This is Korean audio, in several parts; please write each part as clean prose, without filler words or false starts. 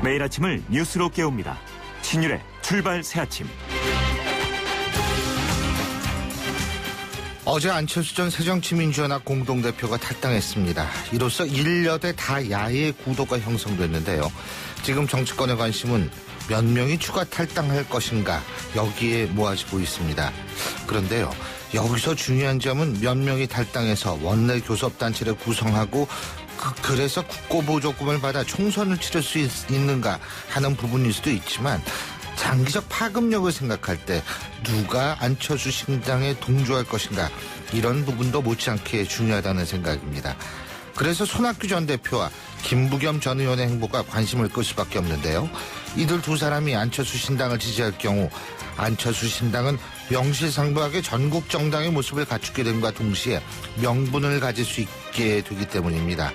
매일 아침을 뉴스로 깨웁니다. 신율의 출발 새아침. 어제 안철수 전 새정치민주연합 공동대표가 탈당했습니다. 이로써 1여대 다 야의 구도가 형성됐는데요. 지금 정치권의 관심은 몇 명이 추가 탈당할 것인가 여기에 모아지고 있습니다. 그런데요, 여기서 중요한 점은 몇 명이 탈당해서 원내 교섭단체를 구성하고 그래서 국고보조금을 받아 총선을 치를 수 있는가 하는 부분일 수도 있지만, 장기적 파급력을 생각할 때 누가 안철수 신당에 동조할 것인가, 이런 부분도 못지않게 중요하다는 생각입니다. 그래서 손학규 전 대표와 김부겸 전 의원의 행보가 관심을 끌 수밖에 없는데요. 이들 두 사람이 안철수 신당을 지지할 경우 안철수 신당은 명실상부하게 전국 정당의 모습을 갖추게 됨과 동시에 명분을 가질 수 있게 되기 때문입니다.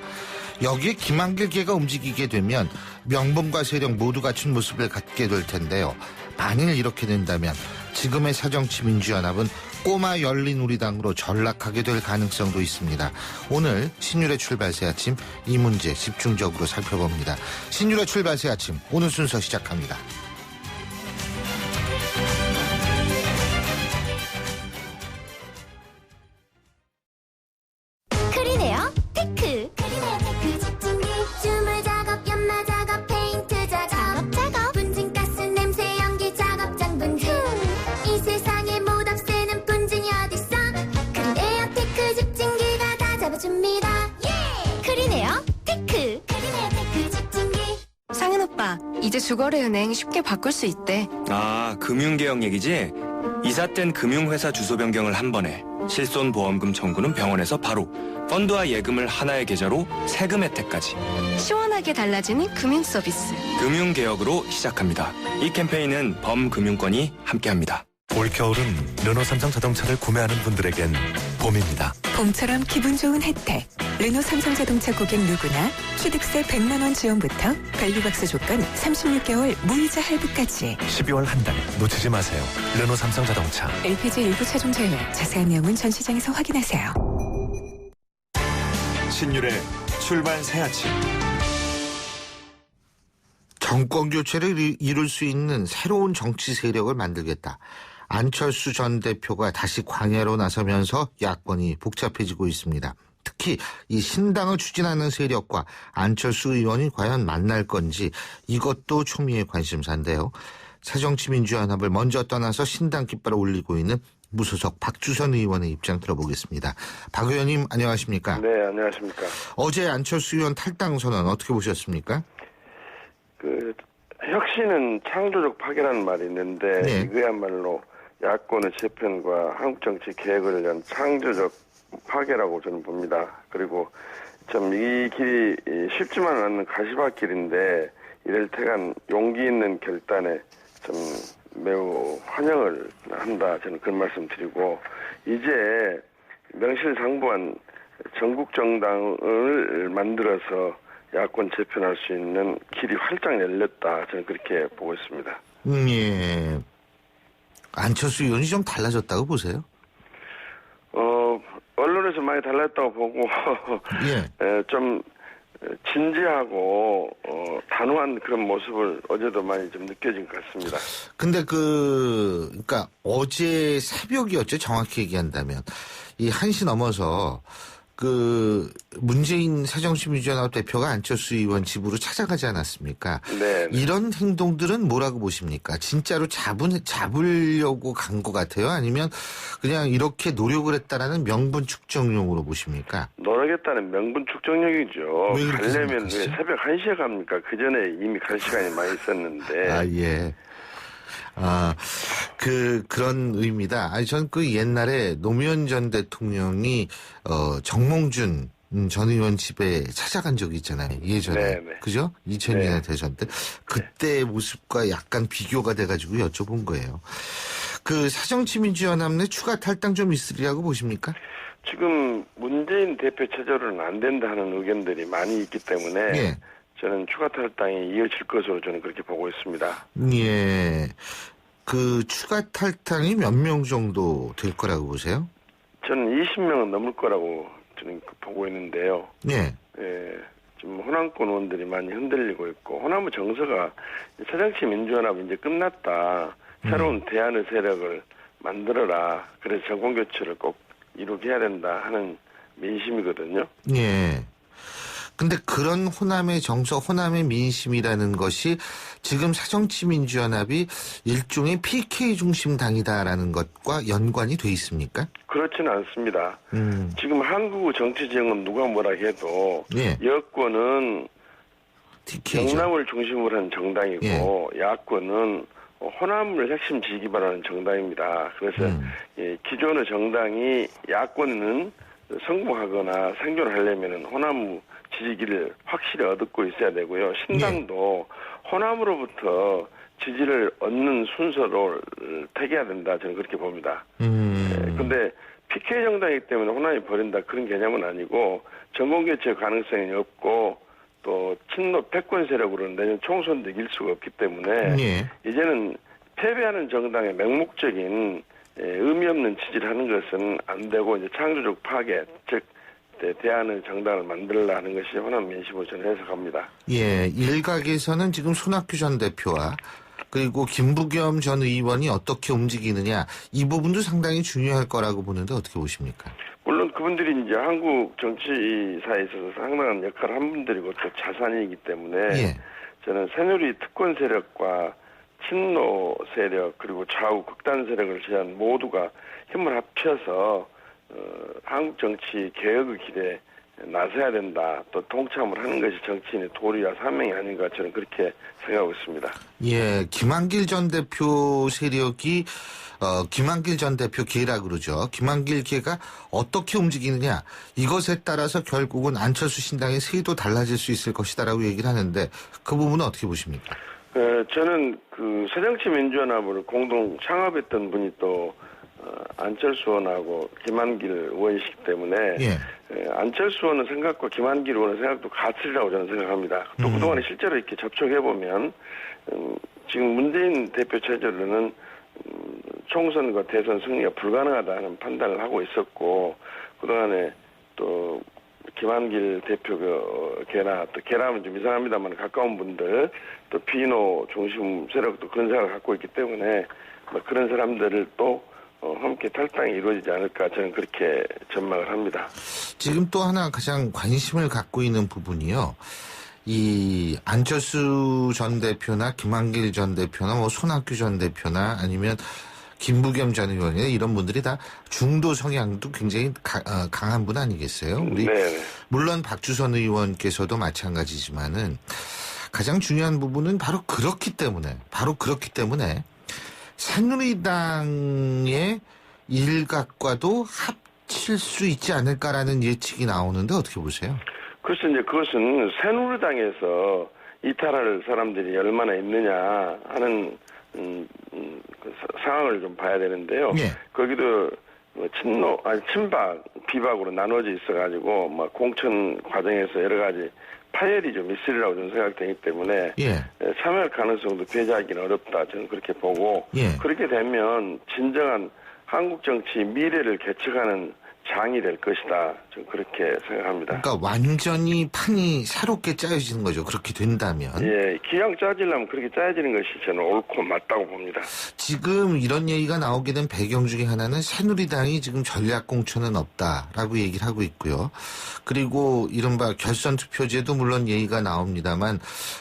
여기에 김한길 계가 움직이게 되면 명분과 세력 모두 갖춘 모습을 갖게 될 텐데요. 만일 이렇게 된다면 지금의 새정치민주연합은 꼬마 열린우리당으로 전락하게 될 가능성도 있습니다. 오늘 신율의 출발새 아침, 이 문제 집중적으로 살펴봅니다. 신율의 출발새 아침, 오늘 순서 시작합니다. 크리네어 테크. 크리네어 테크 집중기, 주물 작업, 연마 작업, 페인트 작업, 분진가스 냄새 연기 작업 장분진. 이 세상에 못 없애는 분진이 어딨어. 크리네어 테크 집중기가 다 잡아줍니다. 예! 크리네어 테크. 크리네어 테크 집중기. 상현 오빠, 이제 주거래은행 쉽게 바꿀 수 있대. 아, 금융개혁 얘기지? 이사 땐 금융회사 주소 변경을 한 번에, 실손보험금 청구는 병원에서 바로, 펀드와 예금을 하나의 계좌로 세금 혜택까지. 시원하게 달라지는 금융 서비스. 금융개혁으로 시작합니다. 이 캠페인은 범금융권이 함께합니다. 올겨울은 르노 삼성 자동차를 구매하는 분들에겐 봄입니다. 봄처럼 기분 좋은 혜택. 르노 삼성 자동차 고객 누구나 취득세 100만 원 지원부터 밸류박스 조건 36개월 무이자 할부까지. 12월 한 달 놓치지 마세요. 르노 삼성 자동차. LPG 일부 차종 제외. 자세한 내용은 전 시장에서 확인하세요. 신율의 출발 새아침. 정권 교체를 이룰 수 있는 새로운 정치 세력을 만들겠다. 안철수 전 대표가 다시 광야로 나서면서 야권이 복잡해지고 있습니다. 특히 이 신당을 추진하는 세력과 안철수 의원이 과연 만날 건지, 이것도 초미의 관심사인데요. 새정치민주연합을 먼저 떠나서 신당 깃발을 올리고 있는 무소속 박주선 의원의 입장 들어보겠습니다. 박 의원님, 안녕하십니까? 네, 안녕하십니까. 어제 안철수 의원 탈당 선언 어떻게 보셨습니까? 혁신은 창조적 파괴라는 말이 있는데, 네. 이거야말로 야권의 재편과 한국 정치 개혁을 위한 창조적 파괴라고 저는 봅니다. 그리고 참 이 길이 쉽지만은 않는 가시밭길인데, 이를 택한 용기 있는 결단에 좀 매우 환영을 한다, 저는 그런 말씀 드리고, 이제 명실상부한 전국 정당을 만들어서 야권 재편할 수 있는 길이 활짝 열렸다, 저는 그렇게 보고 있습니다. 예. 안철수 의원이 좀 달라졌다고 보세요? 언론에서 많이 달랐다고 보고, 예. 좀 진지하고 단호한 그런 모습을 어제도 많이 좀 느껴진 것 같습니다. 근데 그러니까 어제 새벽이었죠, 정확히 얘기한다면. 이 1시 넘어서 문재인 새정치민주연합 대표가 안철수 의원 집으로 찾아가지 않았습니까? 네. 이런 행동들은 뭐라고 보십니까? 진짜로 잡으려고 간 것 같아요? 아니면 그냥 이렇게 노력을 했다라는 명분 축적용으로 보십니까? 노력했다는 명분 축적용이죠. 왜 그렇게 가려면 왜 생각하시죠? 새벽 1시에 갑니까? 그 전에 이미 갈 시간이 많이 있었는데. 아, 예. 그런 의미다. 아니, 전 옛날에 노무현 전 대통령이, 정몽준 전 의원 집에 찾아간 적이 있잖아요. 예전에. 네네. 그죠? 2002년 대선 때. 그때의 모습과 약간 비교가 돼가지고 여쭤본 거예요. 새정치민주연합 내 추가 탈당 좀 있으리라고 보십니까? 지금 문재인 대표 체제로는 안 된다 하는 의견들이 많이 있기 때문에. 예. 저는 추가 탈당이 이어질 것으로 저는 그렇게 보고 있습니다. 예. 추가 탈당이 몇 명 정도 될 거라고 보세요? 저는 20명은 넘을 거라고 저는 보고 있는데요. 예. 예. 좀 호남권 의원들이 많이 흔들리고 있고 호남의 정서가 새정치민주연합이 이제 끝났다. 새로운 대안의 세력을 만들어라. 그래서 정권교체를 꼭 이루게 해야 된다 하는 민심이거든요. 예. 근데 그런 호남의 정서, 호남의 민심이라는 것이 지금 새정치민주연합이 일종의 PK 중심 당이다라는 것과 연관이 돼 있습니까? 그렇지는 않습니다. 지금 한국 정치 지형은 누가 뭐라 해도 예. 여권은 TK죠. 경남을 중심으로 한 정당이고 야권은 호남을 핵심 지지기반하는 정당입니다. 그래서 기존의 정당이 야권은 성공하거나 생존하려면 호남 지지기를 확실히 얻고 있어야 되고요. 신당도 호남으로부터 지지를 얻는 순서를 택해야 된다. 저는 그렇게 봅니다. 근데 PK 정당이기 때문에 호남이 버린다 그런 개념은 아니고 정권교체 가능성이 없고 또 친노 패권 세력으로는 내년 총선도 이길 수가 없기 때문에 예. 이제는 패배하는 정당의 맹목적인 의미 없는 지지를 하는 것은 안 되고 이제 창조적 파괴, 즉 대안의 정당을 만들라는 것이 호남 민심으로 저는 해석합니다. 예, 일각에서는 지금 손학규 전 대표와 그리고 김부겸 전 의원이 어떻게 움직이느냐 이 부분도 상당히 중요할 거라고 보는데 어떻게 보십니까? 물론 그분들이 이제 한국 정치사에 있어서 상당한 역할을 한 분들이고 또 자산이기 때문에 예. 저는 새누리 특권 세력과 친노 세력 그리고 좌우 극단 세력을 제한 모두가 힘을 합쳐서 한국 정치 개혁의 길에 나서야 된다. 또 동참을 하는 것이 정치인의 도리와 사명이 아닌가 저는 그렇게 생각하고 있습니다. 예, 김한길 전 대표 세력이 김한길 전 대표 계라 그러죠. 김한길 계가 어떻게 움직이느냐 이것에 따라서 결국은 안철수 신당의 세도 달라질 수 있을 것이다라고 얘기를 하는데 그 부분은 어떻게 보십니까? 저는 그 새정치민주연합을 공동 창업했던 분이 또 안철수 의원하고 김한길 의원이시기 때문에 안철수 의원의 생각과 김한길 의원의 생각도 같으리라고 저는 생각합니다. 또 그동안에 실제로 이렇게 접촉해보면 지금 문재인 대표 체제로는 총선과 대선 승리가 불가능하다는 판단을 하고 있었고 그동안에 또 김한길 대표 개나 또 개라면 좀 이상합니다만 가까운 분들 또 비노 중심 세력도 그런 생각을 갖고 있기 때문에 그런 사람들을 또 함께 탈당이 이루어지지 않을까 저는 그렇게 전망을 합니다. 지금 또 하나 가장 관심을 갖고 있는 부분이요. 이 안철수 전 대표나 김한길 전 대표나 뭐 손학규 전 대표나 아니면 김부겸 전 의원이나 이런 분들이 다 중도 성향도 굉장히 강한 분 아니겠어요? 우리 물론 박주선 의원께서도 마찬가지지만은 가장 중요한 부분은 바로 그렇기 때문에 새누리당의 일각과도 합칠 수 있지 않을까라는 예측이 나오는데 어떻게 보세요? 그래서 이제 그것은 새누리당에서 이탈할 사람들이 얼마나 있느냐 하는 그 상황을 좀 봐야 되는데요. 예. 거기도 친박, 비박으로 나눠져 있어가지고 막 공천 과정에서 여러 가지 파열이 좀 있으리라고 저는 생각되기 때문에 참여할 가능성도 배제하기는 어렵다. 저는 그렇게 보고 그렇게 되면 진정한 한국 정치 미래를 개척하는 장이 될 것이다. 저는 그렇게 생각합니다. 그러니까 완전히 판이 새롭게 짜여지는 거죠. 그렇게 된다면. 예, 기왕 짜지려면 그렇게 짜여지는 것이 저는 옳고 맞다고 봅니다. 지금 이런 얘기가 나오게 된 배경 중에 하나는 새누리당이 지금 전략 공천은 없다라고 얘기를 하고 있고요. 그리고 이른바 결선 투표제도 물론 얘기가 나옵니다만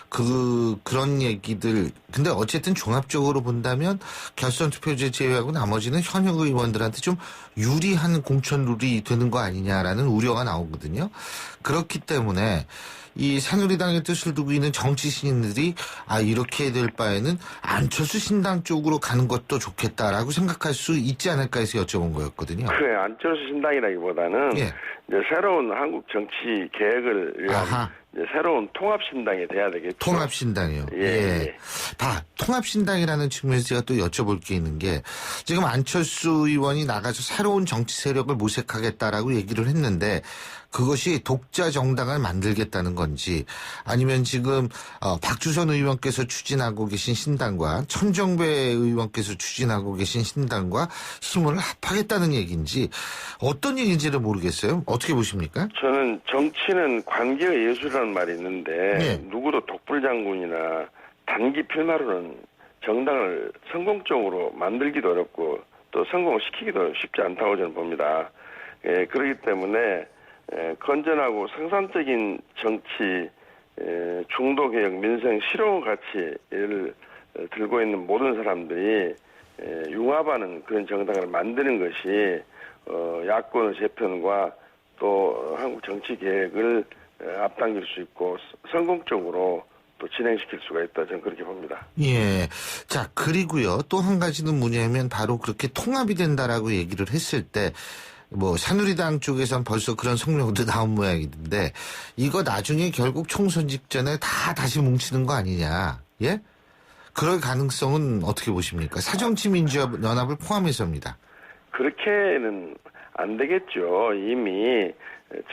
그런 얘기들 근데 어쨌든 종합적으로 본다면 결선 투표제 제외하고 나머지는 현역 의원들한테 좀 유리한 공천 룰이 되는 거 아니냐라는 우려가 나오거든요. 그렇기 때문에 이 새누리당의 뜻을 두고 있는 정치 신인들이 이렇게 될 바에는 안철수 신당 쪽으로 가는 것도 좋겠다라고 생각할 수 있지 않을까 해서 여쭤본 거였거든요. 그래, 안철수 신당이라기보다는 이제 새로운 한국 정치 개혁을 위한 이제 새로운 통합신당이 돼야 되겠죠. 통합신당이요. 통합신당이라는 측면에서 제가 또 여쭤볼 게 있는 게 지금 안철수 의원이 나가서 새로운 정치 세력을 모색하겠다라고 얘기를 했는데 그것이 독자 정당을 만들겠다는 건지 아니면 지금 박주선 의원께서 추진하고 계신 신당과 천정배 의원께서 추진하고 계신 신당과 힘을 합하겠다는 얘기인지 어떤 얘기인지를 모르겠어요. 어떻게 보십니까? 저는 정치는 관계의 예술이라는 말이 있는데 네. 누구도 독불장군이나 단기 필마로는 정당을 성공적으로 만들기도 어렵고 또 성공시키기도 쉽지 않다고 저는 봅니다. 그렇기 때문에 건전하고 생산적인 정치, 중도개혁, 민생, 실용 가치를 들고 있는 모든 사람들이 융합하는 그런 정당을 만드는 것이 야권의 재편과 또 한국 정치 개혁을 앞당길 수 있고 성공적으로 또 진행시킬 수가 있다. 저는 그렇게 봅니다. 예. 자, 그리고요. 또 한 가지는 뭐냐면 바로 그렇게 통합이 된다라고 얘기를 했을 때 뭐 새누리당 쪽에선 벌써 그런 성명도 나온 모양인데 이거 나중에 결국 총선 직전에 다시 뭉치는 거 아니냐. 예? 그럴 가능성은 어떻게 보십니까? 새정치민주연합을 포함해서입니다. 그렇게는 안 되겠죠. 이미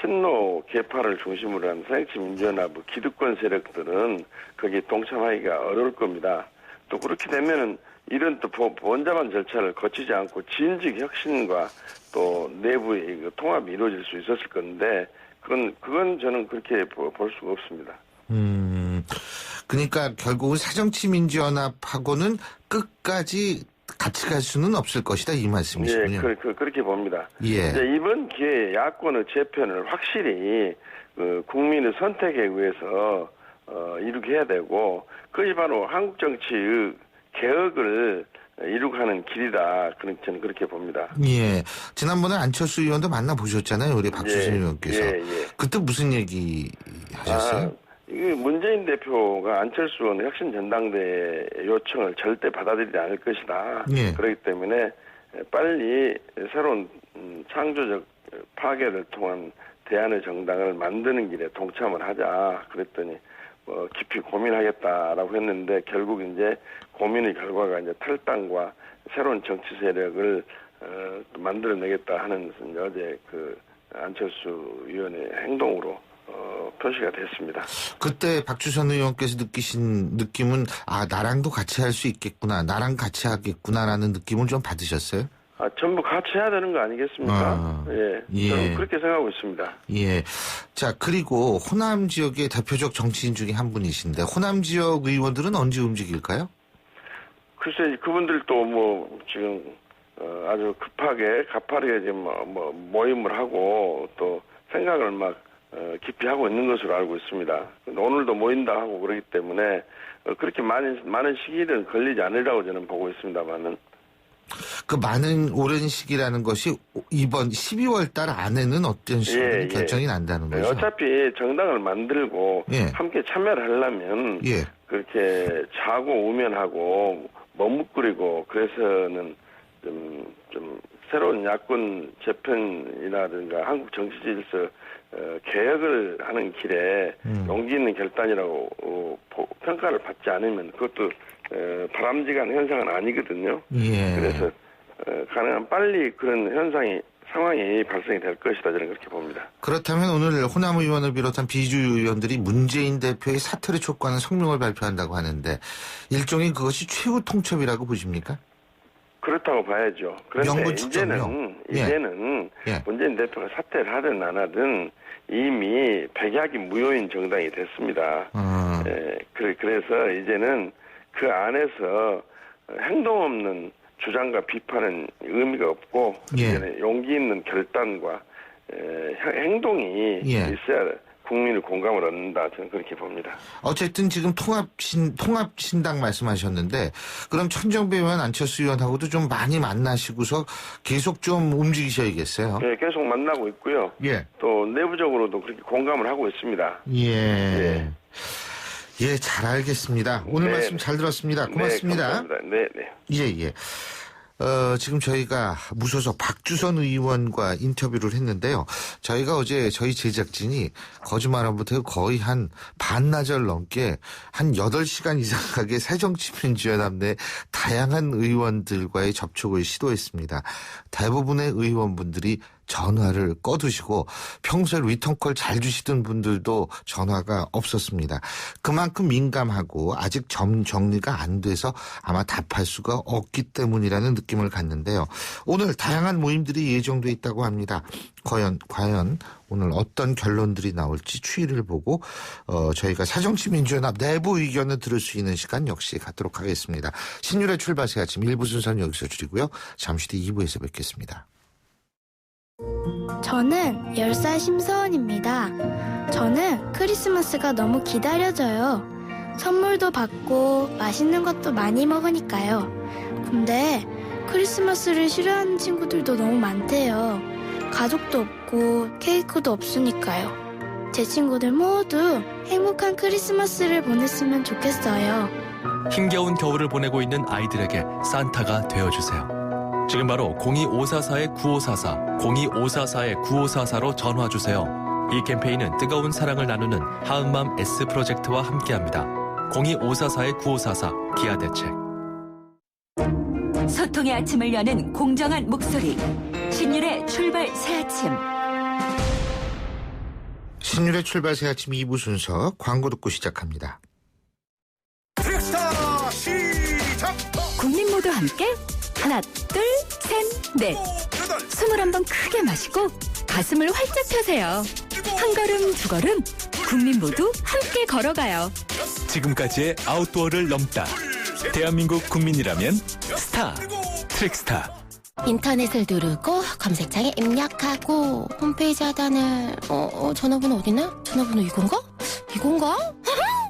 친노 계파를 중심으로 한 새정치민주연합 기득권 세력들은 거기에 동참하기가 어려울 겁니다. 또 그렇게 되면은 이런 또 번잡한 절차를 거치지 않고 진즉 혁신과 또 내부의 통합이 이루어질 수 있었을 건데 그건 저는 그렇게 볼 수가 없습니다. 그러니까 결국은 새정치민주연합하고는 끝까지 같이 갈 수는 없을 것이다 이 말씀이시군요. 예, 그렇게 봅니다. 예. 이제 이번 기회에 야권의 재편을 확실히 국민의 선택에 의해서 이루게 해야 되고 그것이 바로 한국 정치의 개혁을 이룩하는 길이다. 저는 그렇게 봅니다. 예. 지난번에 안철수 의원도 만나보셨잖아요. 우리 박주선 의원께서. 예. 그때 무슨 얘기 하셨어요? 이게 문재인 대표가 안철수 의원의 혁신 전당대 요청을 절대 받아들이지 않을 것이다. 예. 그렇기 때문에 빨리 새로운 창조적 파괴를 통한 대안의 정당을 만드는 길에 동참을 하자. 그랬더니 깊이 고민하겠다라고 했는데 결국 이제 고민의 결과가 이제 탈당과 새로운 정치 세력을 만들어내겠다 하는 어제 안철수 의원의 행동으로 표시가 됐습니다. 그때 박주선 의원께서 느끼신 느낌은 나랑도 같이 할 수 있겠구나, 나랑 같이 하겠구나라는 느낌을 좀 받으셨어요? 전부 같이 해야 되는 거 아니겠습니까? 예. 저는 그렇게 생각하고 있습니다. 예. 자, 그리고 호남 지역의 대표적 정치인 중에 한 분이신데 호남 지역 의원들은 언제 움직일까요? 글쎄, 그분들도 지금 아주 급하게 가파르게 지금 모임을 하고 또 생각을 깊이 하고 있는 것으로 알고 있습니다. 오늘도 모인다 하고 그러기 때문에 그렇게 많은 시기는 걸리지 않으리라고 저는 보고 있습니다만은. 그 많은 오랜 시기라는 것이 이번 12월 달 안에는 어떤 식으로 결정이 난다는 거죠? 어차피 정당을 만들고 함께 참여를 하려면 그렇게 자고 우면하고 머뭇거리고 그래서는 좀 새로운 야권 재편이라든가 한국 정치 질서 개혁을 하는 길에 용기 있는 결단이라고 평가를 받지 않으면 그것도 바람직한 현상은 아니거든요. 그래서 가능한 빨리 그런 상황이 발생이 될 것이다 저는 그렇게 봅니다. 그렇다면 오늘 호남 의원을 비롯한 비주 의원들이 문재인 대표의 사퇴를 촉구하는 성명을 발표한다고 하는데 일종의 그것이 최후 통첩이라고 보십니까? 그렇다고 봐야죠. 그런데 이제는 문재인 대표가 사퇴를 하든 안 하든 이미 백약이 무효인 정당이 됐습니다. 그래서 이제는 그 안에서 행동 없는 주장과 비판은 의미가 없고 이제는 용기 있는 결단과 행동이 있어야 국민의 공감을 얻는다. 저는 그렇게 봅니다. 어쨌든 지금 통합신당 말씀하셨는데 그럼 천정배 의원, 안철수 의원하고도 좀 많이 만나시고서 계속 좀 움직이셔야겠어요. 네, 계속 만나고 있고요. 또 내부적으로도 그렇게 공감을 하고 있습니다. 잘 알겠습니다. 오늘 말씀 잘 들었습니다. 고맙습니다. 감사합니다. 네. 예. 지금 저희가 무소속 박주선 의원과 인터뷰를 했는데요. 저희가 어제 저희 제작진이 거짓말하부터 거의 한 반나절 넘게 한 8시간 이상하게 새정치민주연합 내 다양한 의원들과의 접촉을 시도했습니다. 대부분의 의원분들이 전화를 꺼두시고 평소에 리턴콜 잘 주시던 분들도 전화가 없었습니다. 그만큼 민감하고 아직 정리가 안 돼서 아마 답할 수가 없기 때문이라는 느낌을 갖는데요. 오늘 다양한 모임들이 예정돼 있다고 합니다. 과연 오늘 어떤 결론들이 나올지 추이를 보고 저희가 새정치민주연합 내부 의견을 들을 수 있는 시간 역시 갖도록 하겠습니다. 신율의 출발새 아침 1부 순서는 여기서 줄이고요. 잠시 뒤 2부에서 뵙겠습니다. 저는 10살 심서원입니다. 저는 크리스마스가 너무 기다려져요. 선물도 받고 맛있는 것도 많이 먹으니까요. 근데 크리스마스를 싫어하는 친구들도 너무 많대요. 가족도 없고 케이크도 없으니까요. 제 친구들 모두 행복한 크리스마스를 보냈으면 좋겠어요. 힘겨운 겨울을 보내고 있는 아이들에게 산타가 되어주세요. 지금 바로 02544-9544, 02544-9544로 전화주세요. 이 캠페인은 뜨거운 사랑을 나누는 하은맘 S프로젝트와 함께합니다. 02544-9544 기아대책. 소통의 아침을 여는 공정한 목소리. 신율의 출발 새아침. 신율의 출발 새아침 2부 순서 광고 듣고 시작합니다. 트랙스타 시작! 국민 모두 함께 하나, 둘, 셋, 넷. 21번 크게 마시고 가슴을 활짝 펴세요. 한 걸음, 두 걸음, 국민 모두 함께 걸어가요. 지금까지의 아웃도어를 넘다. 대한민국 국민이라면 스타, 트랙스타. 인터넷을 누르고 검색창에 입력하고 홈페이지 하단을 전화번호 어디나? 전화번호 이건가?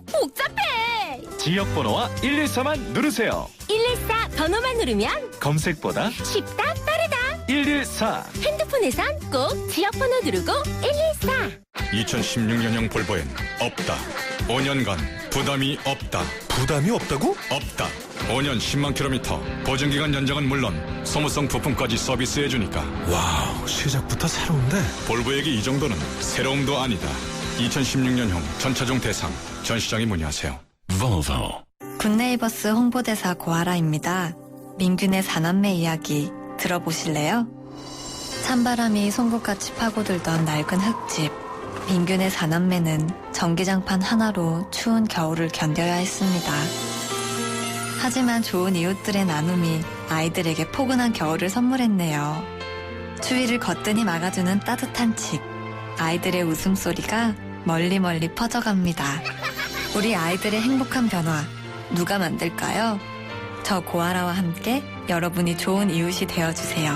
복잡해! 지역번호와 114만 누르세요. 114 번호만 누르면 검색보다 쉽다 빠르다. 114. 핸드폰에선 꼭 지역번호 누르고 114. 2016년형 볼보엔 없다. 5년간 부담이 없다. 부담이 없다고? 없다. 5년 10만 킬로미터 보증기간 연장은 물론 소모성 부품까지 서비스해주니까. 와우, 시작부터 새로운데? 볼보에게 이 정도는 새로움도 아니다. 2016년형 전차종 대상 전시장에 문의하세요. Volvo. 굿네이버스 홍보대사 고아라입니다. 민균의 4남매 이야기 들어보실래요? 찬바람이 송곳같이 파고들던 낡은 흙집. 민균의 4남매는 전기장판 하나로 추운 겨울을 견뎌야 했습니다. 하지만 좋은 이웃들의 나눔이 아이들에게 포근한 겨울을 선물했네요. 추위를 거뜬히 막아주는 따뜻한 집. 아이들의 웃음소리가 멀리 퍼져갑니다. 우리 아이들의 행복한 변화 누가 만들까요? 저 고아라와 함께 여러분이 좋은 이웃이 되어주세요.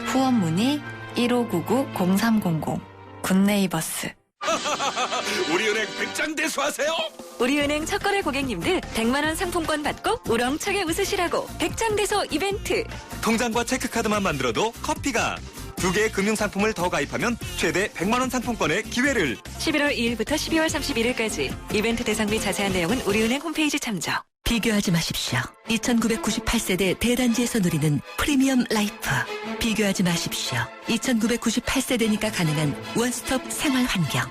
후원 문의 1599-0300 굿네이버스. 우리은행 백장대수 하세요? 우리은행 첫거래 고객님들 100만원 상품권 받고 우렁차게 웃으시라고 백장대소 이벤트. 통장과 체크카드만 만들어도 커피가. 2개의 금융상품을 더 가입하면 최대 100만원 상품권의 기회를. 11월 2일부터 12월 31일까지 이벤트 대상 및 자세한 내용은 우리은행 홈페이지 참조. 비교하지 마십시오. 2998세대 대단지에서 누리는 프리미엄 라이프. 비교하지 마십시오. 2998세대니까 가능한 원스톱 생활 환경.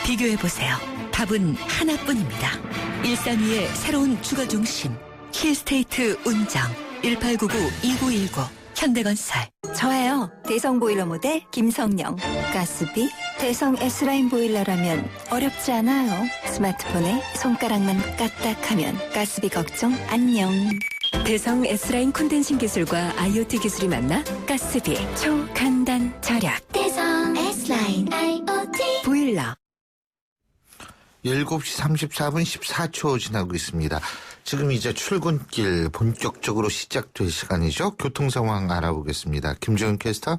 비교해보세요. 답은 하나뿐입니다. 132의 새로운 주거 중심. 힐스테이트 운정. 1899-2919 현대건설. 저예요. 대성 보일러 모델 김성령. 가스비 대성 S라인 보일러라면 어렵지 않아요. 스마트폰에 손가락만 까딱하면 가스비 걱정 안녕. 대성 S라인 콘덴싱 기술과 IoT 기술이 만나 가스비 초간단 절약. 대성 S라인 IoT 보일러. 7시 34분 14초 지나고 있습니다. 지금 이제 출근길 본격적으로 시작될 시간이죠. 교통 상황 알아보겠습니다. 김정은 캐스터.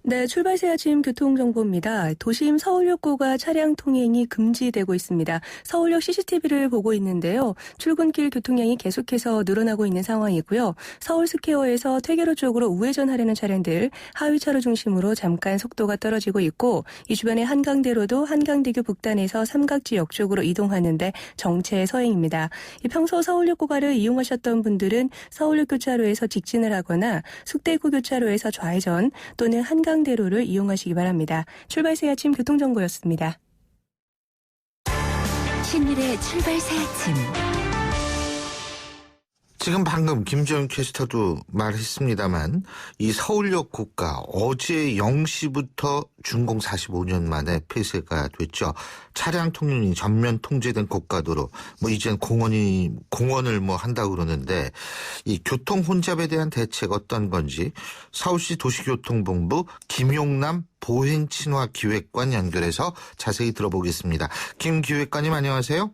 네, 출발새 아침 교통정보입니다. 도심 서울역고가 차량 통행이 금지되고 있습니다. 서울역 CCTV를 보고 있는데요. 출근길 교통량이 계속해서 늘어나고 있는 상황이고요. 서울스퀘어에서 퇴계로 쪽으로 우회전하려는 차량들 하위차로 중심으로 잠깐 속도가 떨어지고 있고 이 주변의 한강대로도 한강대교 북단에서 삼각지역 쪽으로 이동하는데 정체 서행입니다. 평소 서울역고가를 이용하셨던 분들은 서울역 교차로에서 직진을 하거나 숙대구 교차로에서 좌회전 또는 한강대로를 이용하시기 바랍니다. 출발새 아침 교통정보였습니다. 신일의 출발새 아침. 지금 방금 김지영 캐스터도 말했습니다만 이 서울역 고가 어제 0시부터 준공 45년 만에 폐쇄가 됐죠. 차량 통행이 전면 통제된 고가도로 이젠 공원을 한다고 그러는데 이 교통 혼잡에 대한 대책 어떤 건지 서울시 도시교통본부 김용남 보행친화기획관 연결해서 자세히 들어보겠습니다. 김 기획관님 안녕하세요.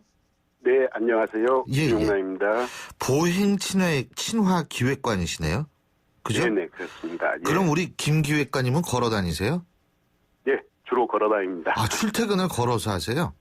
네, 안녕하세요. 예, 김용남입니다. 보행친화기획관이시네요. 그죠? 네네, 그렇습니다. 예. 그럼 우리 김 기획관님은 걸어 다니세요? 네, 주로 걸어 다닙니다. 아, 출퇴근을 걸어서 하세요?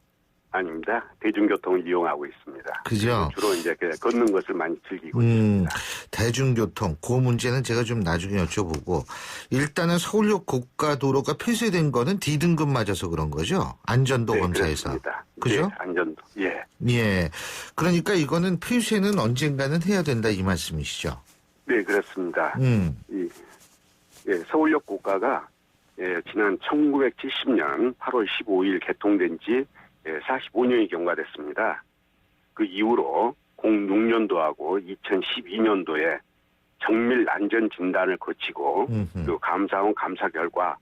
아닙니다. 대중교통을 이용하고 있습니다. 그죠? 주로 이제 걷는 것을 많이 즐기고 있습니다. 대중교통, 그 문제는 제가 좀 나중에 여쭤보고 일단은 서울역 고가도로가 폐쇄된 거는 D등급 맞아서 그런 거죠? 안전도 네, 검사에서. 그렇습니다. 그죠? 네, 안전도. 예. 예. 그러니까 이거는 폐쇄는 언젠가는 해야 된다 이 말씀이시죠? 네, 그렇습니다. 서울역 고가가 지난 1970년 8월 15일 개통된 지 45년이 경과됐습니다. 그 이후로 06년도하고 2012년도에 정밀 안전 진단을 거치고 그 감사원 감사 결과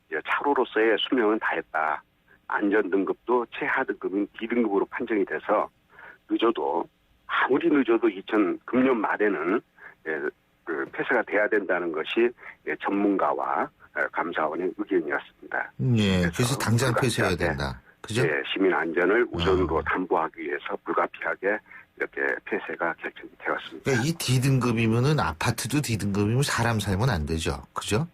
차로로서의 수명은 다했다. 안전 등급도 최하 등급인 D등급으로 판정이 돼서 아무리 늦어도 금년 말에는 그 폐쇄가 돼야 된다는 것이 전문가와 감사원의 의견이었습니다. 예, 그래서 당장 폐쇄해야 된다. 그죠? 네, 시민 안전을 우선으로 담보하기 위해서 불가피하게 이렇게 폐쇄가 결정이 되었습니다. 그러니까 이 D등급이면은 아파트도 D등급이면 사람 살면 안 되죠. 그죠?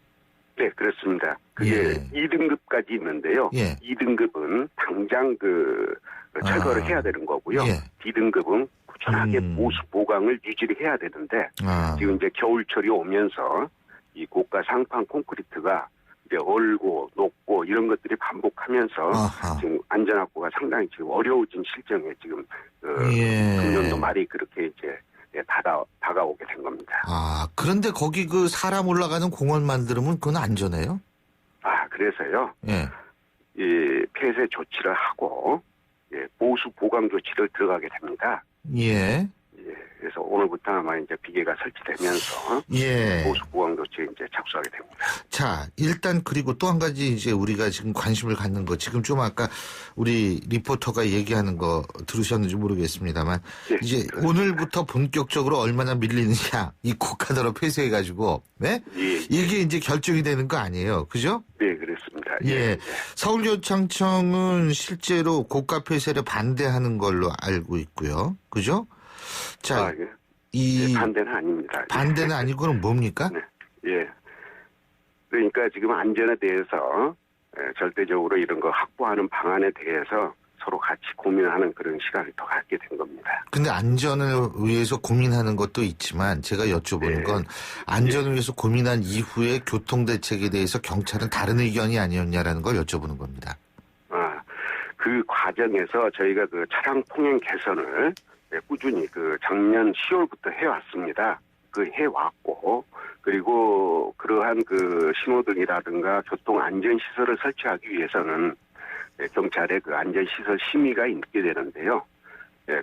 네, 그렇습니다. 그게 2등급까지 있는데요. 2등급은 당장 철거를 해야 되는 거고요. D등급은 꾸준하게 보수 보강을 유지를 해야 되는데 지금 이제 겨울철이 오면서 이 고가 상판 콘크리트가 이제 얼고 녹고 이런 것들이 반복하면서 지금 안전 확보가 상당히 지금 어려워진 실정에 지금 금년도 말이 그렇게 이제 다가오게 된 겁니다. 아, 그런데 거기 그 사람 올라가는 공원 만들면 그건 안전해요? 아, 그래서요. 예. 이 폐쇄 조치를 하고 보수 보강 조치를 들어가게 됩니다. 예. 그래서 오늘부터 아마 이제 비계가 설치되면서 보수 보강 조치에 이제 착수하게 됩니다. 자, 일단 그리고 또 한 가지 이제 우리가 지금 관심을 갖는 거 지금 좀 아까 우리 리포터가 얘기하는 거 들으셨는지 모르겠습니다만 이제 오늘부터 본격적으로 얼마나 밀리느냐 이 고가도로 폐쇄해가지고 이게 이제 결정이 되는 거 아니에요, 그죠? 네, 그렇습니다. 서울교통청은 실제로 고가 폐쇄를 반대하는 걸로 알고 있고요, 그죠? 자, 반대는 아닙니다. 반대는 아니고 그럼 뭡니까? 그러니까 지금 안전에 대해서 절대적으로 이런 거 확보하는 방안에 대해서 서로 같이 고민하는 그런 시간을 더 갖게 된 겁니다. 근데 안전을 위해서 고민하는 것도 있지만 제가 여쭤보는 건 안전을 위해서 고민한 이후에 교통대책에 대해서 경찰은 다른 의견이 아니었냐라는 걸 여쭤보는 겁니다. 그 과정에서 저희가 그 차량 통행 개선을 꾸준히 작년 10월부터 해왔습니다. 해왔고, 그리고 그러한 신호등이라든가 교통 안전시설을 설치하기 위해서는 경찰의 안전시설 심의가 있게 되는데요.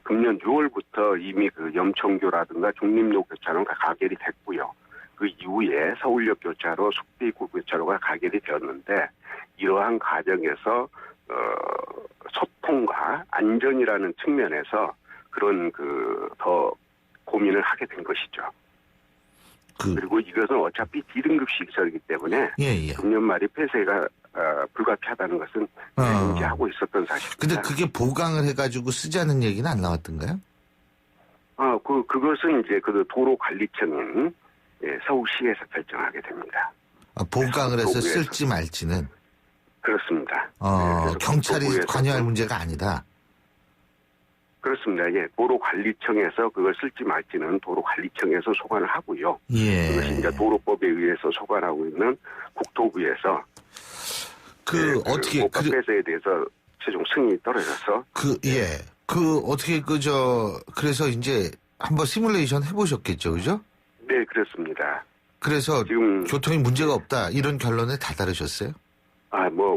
금년 6월부터 이미 염천교라든가 중림로 교차로가 가결이 됐고요. 그 이후에 서울역 교차로, 숙대구 교차로가 가결이 되었는데, 이러한 과정에서, 소통과 안전이라는 측면에서 그런 더 고민을 하게 된 것이죠. 그리고 이것은 어차피 D등급 시설이기 때문에 금년 말이 폐쇄가 불가피하다는 것은 인지하고 있었던 사실입니다. 근데 그게 보강을 해가지고 쓰자는 얘기는 안 나왔던가요? 그것은 이제 도로관리청인 서울시에서 결정하게 됩니다. 보강을 해서 쓸지 말지는. 그렇습니다. 경찰이 관여할 문제가 아니다. 그렇습니다. 예, 도로관리청에서 그걸 쓸지 말지는 도로관리청에서 소관을 하고요. 예. 그것이 이제 도로법에 의해서 소관하고 있는 국토부에서 어떻게 고가 폐쇄에 대해서 최종 승인이 떨어져서 어떻게 그래서 이제 한번 시뮬레이션 해보셨겠죠, 그죠? 네, 그렇습니다. 그래서 지금 교통에 문제가 없다 이런 결론에 다다르셨어요?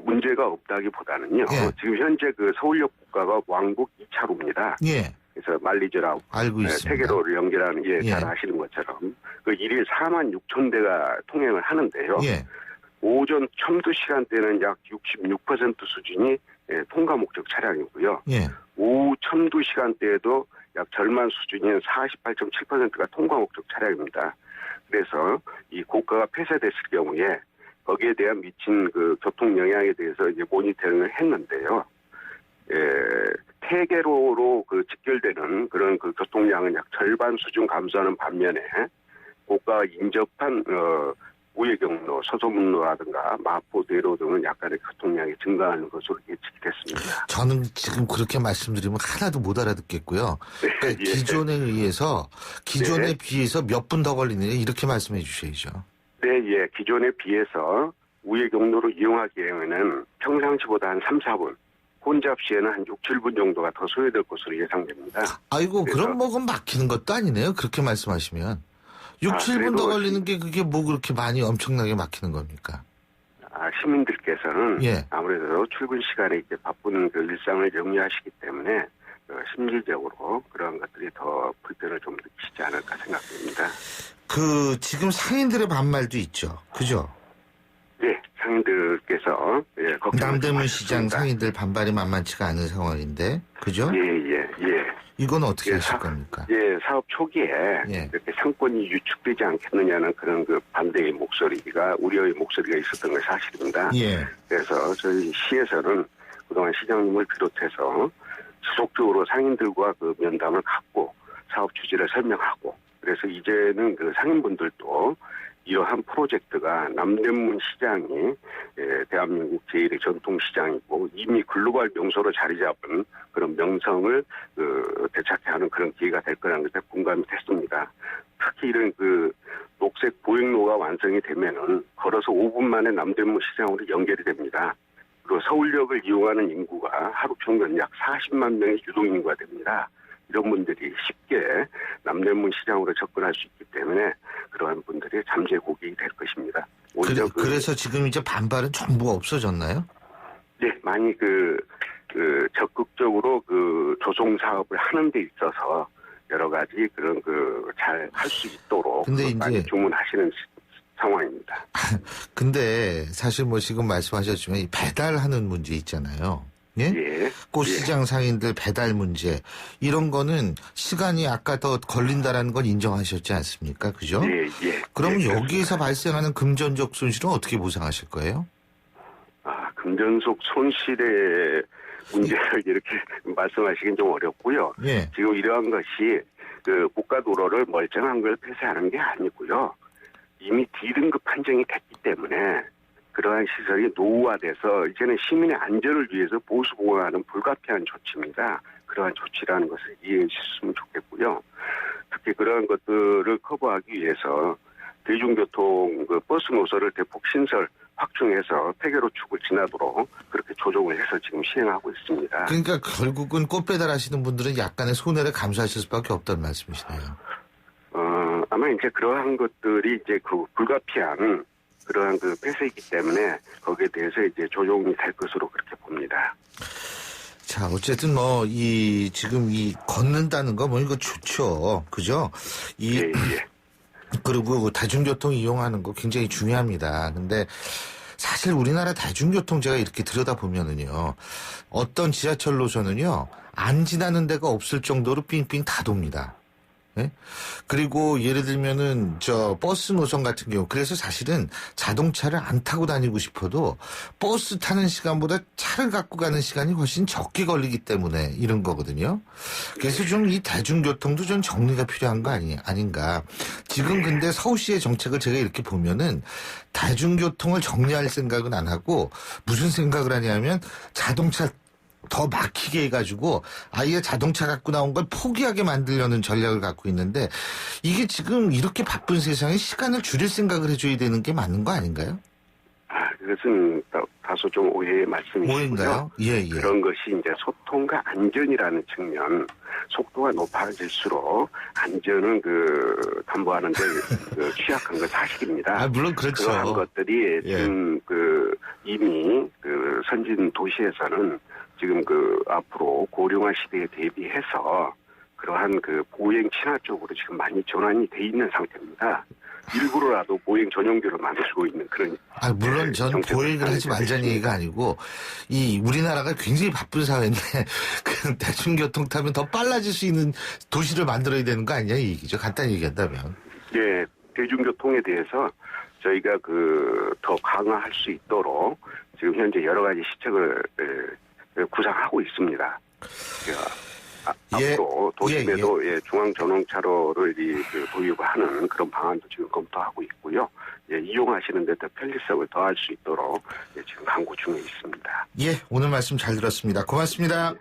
문제가 없다기보다는요. 예. 지금 현재 그 서울역 국가가 왕복 2차로입니다. 예. 그래서 말리즈라고 알고 있습니다. 세계로를 연결하는 잘 아시는 것처럼 그 일일 4만 6천 대가 통행을 하는데요. 예. 오전 첨두 시간대는 약 66% 수준이 통과 목적 차량이고요. 예. 오후 첨두 시간대에도 약 절반 수준인 48.7%가 통과 목적 차량입니다. 그래서 이 고가가 폐쇄됐을 경우에 거기에 대한 미친 그 교통 영향에 대해서 이제 모니터링을 했는데요. 태계로로 그 직결되는 그런 그 교통량은 약 절반 수준 감소하는 반면에 고가가 인접한 우회경로, 서소문로라든가 마포대로 등은 약간의 교통량이 증가하는 것으로 예측이 됐습니다. 저는 지금 그렇게 말씀드리면 하나도 못 알아듣겠고요. 그러니까 기존에 비해서 몇 분 더 걸리느냐 이렇게 말씀해 주셔야죠. 네, 기존에 비해서 우회 경로를 이용하기에는 평상시보다 한 3, 4분, 혼잡 시에는 한 6, 7분 정도가 더 소요될 것으로 예상됩니다. 아이고, 그럼 그건 막히는 것도 아니네요. 그렇게 말씀하시면. 6, 7분 더 걸리는 게 그게 뭐 그렇게 많이 엄청나게 막히는 겁니까? 시민들께서는 아무래도 출근 시간에 이제 바쁜 그 일상을 영위하시기 때문에 심리적으로 그러한 것들이 더 불편을 좀 느끼시지 않을까 생각됩니다. 지금 상인들의 반말도 있죠. 그죠? 네, 상인들께서 남대문 시장 상인들 반발이 만만치가 않은 상황인데, 그죠? 예. 이건 어떻게 하실 겁니까? 사업 초기에 이렇게 상권이 유축되지 않겠느냐는 그런 그 반대의 목소리가 우려의 목소리가 있었던 게 사실입니다. 그래서 저희 시에서는 그동안 시장님을 비롯해서 지속적으로 상인들과 그 면담을 갖고 사업 취지를 설명하고 그래서 이제는 그 상인분들도 이러한 프로젝트가 남대문 시장이 대한민국 제1의 전통시장이고 이미 글로벌 명소로 자리 잡은 그런 명성을 되찾게 하는 그런 기회가 될 거라는 것에 공감이 됐습니다. 특히 이런 그 녹색 보행로가 완성이 되면은 걸어서 5분 만에 남대문 시장으로 연결이 됩니다. 그리고 서울역을 이용하는 인구가 하루 평균 약 40만 명의 유동인구가 됩니다. 이런 분들이 쉽게 남대문 시장으로 접근할 수 있기 때문에 그러한 분들이 잠재 고객이 될 것입니다. 그래서 지금 이제 반발은 전부 없어졌나요? 네, 많이 적극적으로 조성 사업을 하는 데 있어서 여러 가지 그런 잘 할 수 있도록 많이 주문하시는 상황입니다. 근데 사실 뭐 지금 말씀하셨지만 이 배달하는 문제 있잖아요. 꽃시장 상인들 배달 문제 이런 거는 시간이 아까 더 걸린다라는 건 인정하셨지 않습니까? 그죠? 그럼 여기에서 발생하는 금전적 손실은 어떻게 보상하실 거예요? 금전적 손실의 문제를 이렇게 말씀하시긴 좀 어렵고요. 지금 이러한 것이 고가도로를 멀쩡한 걸 폐쇄하는 게 아니고요. 이미 D등급 판정이 됐기 때문에 그러한 시설이 노후화돼서 이제는 시민의 안전을 위해서 보수보강하는 불가피한 조치입니다. 그러한 조치라는 것을 이해해 주셨으면 좋겠고요. 특히 그러한 것들을 커버하기 위해서 대중교통 버스 노선을 대폭 신설, 확충해서 폐계로축을 지나도록 그렇게 조정을 해서 지금 시행하고 있습니다. 그러니까 결국은 꽃 배달하시는 분들은 약간의 손해를 감수하실 수밖에 없다는 말씀이시네요. 아마 이제 그러한 것들이 이제 불가피한 그러한 폐쇄이기 때문에 거기에 대해서 이제 조정이 될 것으로 그렇게 봅니다. 자, 어쨌든 지금 걷는다는 거 이거 좋죠. 그죠? 그리고 대중교통 이용하는 거 굉장히 중요합니다. 근데 사실 우리나라 대중교통 제가 이렇게 들여다보면은요. 어떤 지하철 노선은요. 안 지나는 데가 없을 정도로 삥삥 다 돕니다. 예? 그리고 예를 들면은 저 버스 노선 같은 경우 그래서 사실은 자동차를 안 타고 다니고 싶어도 버스 타는 시간보다 차를 갖고 가는 시간이 훨씬 적게 걸리기 때문에 이런 거거든요. 그래서 좀 이 대중교통도 좀 정리가 필요한 거 아닌가. 지금 근데 서울시의 정책을 제가 이렇게 보면은 대중교통을 정리할 생각은 안 하고 무슨 생각을 하냐면 자동차 더 막히게 해가지고 아예 자동차 갖고 나온 걸 포기하게 만들려는 전략을 갖고 있는데 이게 지금 이렇게 바쁜 세상에 시간을 줄일 생각을 해줘야 되는 게 맞는 거 아닌가요? 그것은 다소 좀 오해의 말씀이시고요. 오해인가요? 예. 그런 것이 이제 소통과 안전이라는 측면, 속도가 높아질수록 안전은 담보하는데 취약한 건 사실입니다. 물론 그렇죠. 그러한 것들이 지금 이미 선진 도시에서는 지금 앞으로 고령화 시대에 대비해서 그러한 보행 친화 쪽으로 지금 많이 전환이 돼 있는 상태입니다. 일부러라도 보행 전용도를 만들고 있는 그런. 물론 전 보행을 하지 말자는 얘기가 아니고 우리나라가 굉장히 바쁜 사회인데 그 대중교통 타면 더 빨라질 수 있는 도시를 만들어야 되는 거 아니냐 이 얘기죠. 간단히 얘기한다면. 예, 대중교통에 대해서 저희가 더 강화할 수 있도록 지금 현재 여러 가지 시책을 구상하고 있습니다. 앞으로 도심에도 중앙전원차로를 도입하는 그런 방안도 지금 검토하고 있고요. 이용하시는 데 더 편리성을 더할 수 있도록 지금 강구 중에 있습니다. 오늘 말씀 잘 들었습니다. 고맙습니다.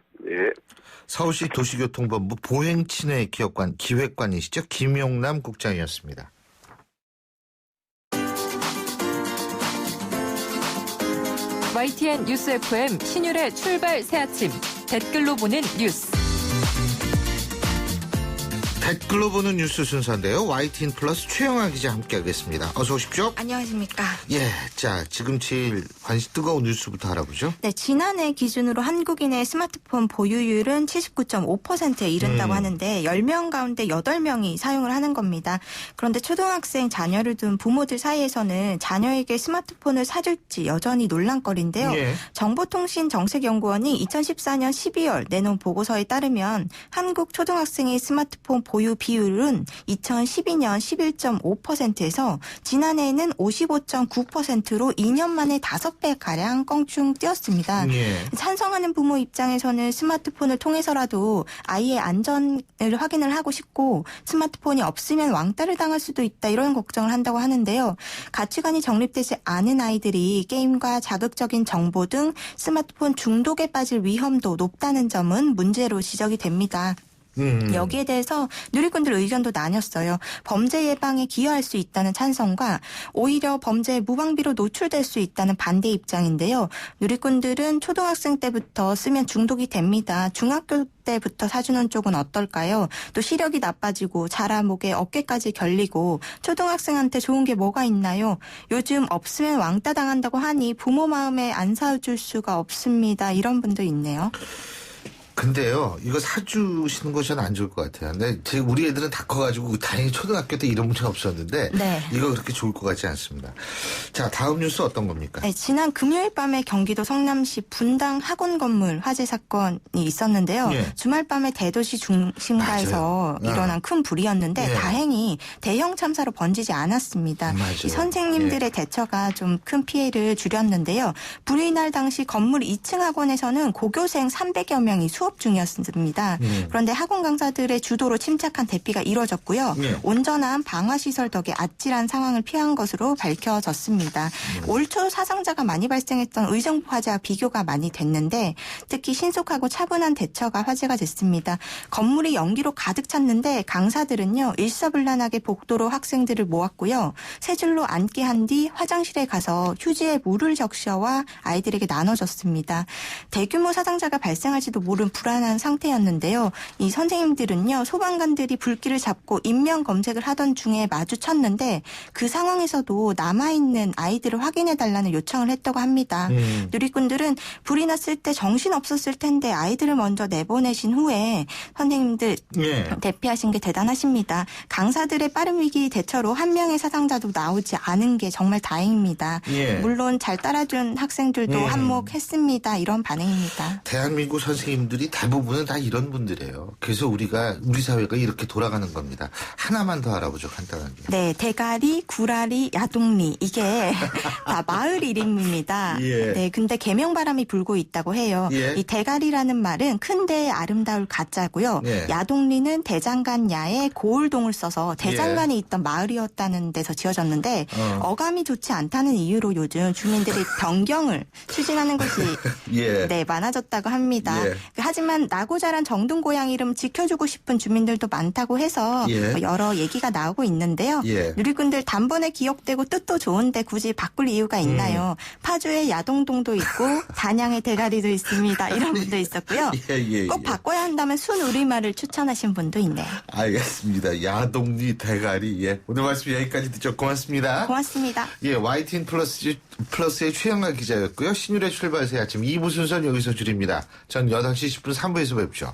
서울시 도시교통본부 보행친회 기획관이시죠. 김용남 국장이었습니다. YTN 뉴스 FM 신율의 출발 새아침 댓글로 보는 뉴스. 댓글로 보는 뉴스 순서인데요. YTN 플러스 최영아 기자 함께하겠습니다. 어서 오십시오. 안녕하십니까. 자 지금 제일 관심 뜨거운 뉴스부터 알아보죠. 네, 지난해 기준으로 한국인의 스마트폰 보유율은 79.5%에 이른다고 하는데 10명 가운데 8명이 사용을 하는 겁니다. 그런데 초등학생 자녀를 둔 부모들 사이에서는 자녀에게 스마트폰을 사줄지 여전히 논란거리인데요. 정보통신정책연구원이 2014년 12월 내놓은 보고서에 따르면 한국 초등학생의 스마트폰 보유 비율은 2012년 11.5%에서 지난해에는 55.9%로 2년 만에 5배가량 껑충 뛰었습니다. 찬성하는 부모 입장에서는 스마트폰을 통해서라도 아이의 안전을 확인을 하고 싶고 스마트폰이 없으면 왕따를 당할 수도 있다 이런 걱정을 한다고 하는데요. 가치관이 정립되지 않은 아이들이 게임과 자극적인 정보 등 스마트폰 중독에 빠질 위험도 높다는 점은 문제로 지적이 됩니다. 여기에 대해서 누리꾼들 의견도 나뉘었어요. 범죄 예방에 기여할 수 있다는 찬성과 오히려 범죄에 무방비로 노출될 수 있다는 반대 입장인데요. 누리꾼들은 초등학생 때부터 쓰면 중독이 됩니다. 중학교 때부터 사주는 쪽은 어떨까요? 또 시력이 나빠지고 자라목에 어깨까지 결리고 초등학생한테 좋은 게 뭐가 있나요? 요즘 없으면 왕따 당한다고 하니 부모 마음에 안 사줄 수가 없습니다. 이런 분도 있네요. 근데요, 이거 사주시는 거 저는 안 좋을 것 같아요. 근데 우리 애들은 다 커가지고 다행히 초등학교 때 이런 문제가 없었는데 이거 그렇게 좋을 것 같지 않습니다. 자, 다음 뉴스 어떤 겁니까? 네, 지난 금요일 밤에 경기도 성남시 분당 학원 건물 화재 사건이 있었는데요. 주말 밤에 대도시 중심가에서 일어난 큰 불이었는데 다행히 대형 참사로 번지지 않았습니다. 이 선생님들의 대처가 좀 큰 피해를 줄였는데요. 불이 날 당시 건물 2층 학원에서는 고교생 300여 명이 수업 중이었습니다. 그런데 학원 강사들의 주도로 침착한 대피가 이루어졌고요. 온전한 방화시설 덕에 아찔한 상황을 피한 것으로 밝혀졌습니다. 올 초 사상자가 많이 발생했던 의정부 화재와 비교가 많이 됐는데 특히 신속하고 차분한 대처가 화제가 됐습니다. 건물이 연기로 가득 찼는데 강사들은요. 일사불란하게 복도로 학생들을 모았고요. 세 줄로 앉게 한 뒤 화장실에 가서 휴지에 물을 적셔와 아이들에게 나눠줬습니다. 대규모 사상자가 발생할지도 모른 불안한 상태였는데요. 이 선생님들은요. 소방관들이 불길을 잡고 인명 검색을 하던 중에 마주쳤는데 그 상황에서도 남아있는 아이들을 확인해달라는 요청을 했다고 합니다. 누리꾼들은 불이 났을 때 정신없었을 텐데 아이들을 먼저 내보내신 후에 선생님들 대피하신 게 대단하십니다. 강사들의 빠른 위기 대처로 한 명의 사상자도 나오지 않은 게 정말 다행입니다. 물론 잘 따라준 학생들도 한몫했습니다. 이런 반응입니다. 대한민국 선생님들이 이 대부분은 다 이런 분들이에요. 그래서 우리 사회가 이렇게 돌아가는 겁니다. 하나만 더 알아보죠, 간단하게. 네, 대가리, 구라리, 야동리 이게 다 마을 이름입니다. 예. 네, 근데 계명바람이 불고 있다고 해요. 예. 이 대가리라는 말은 큰데 아름다울 가짜고요. 예. 야동리는 대장간 야에 고을동을 써서 대장간이 있던 마을이었다는 데서 지어졌는데 어감이 좋지 않다는 이유로 요즘 주민들이 변경을 추진하는 것이 예. 네, 많아졌다고 합니다. 예. 하지만 나고 자란 정든 고향 이름 지켜주고 싶은 주민들도 많다고 해서 예. 여러 얘기가 나오고 있는데요. 예. 누리꾼들 단번에 기억되고 뜻도 좋은데 굳이 바꿀 이유가 있나요? 파주에 야동동도 있고 단양에 대가리도 있습니다. 이런 분도 있었고요. 꼭 바꿔야 한다면 순우리말을 추천하신 분도 있네요. 알겠습니다. 야동리 대가리. 예. 오늘 말씀 여기까지 듣죠. 고맙습니다. 고맙습니다. 예, YTN 플러스의 최영아 기자였고요. 신율의 출발새 아침 2부 순서는 여기서 줄입니다. 전 8시 10분 3부에서 뵙죠.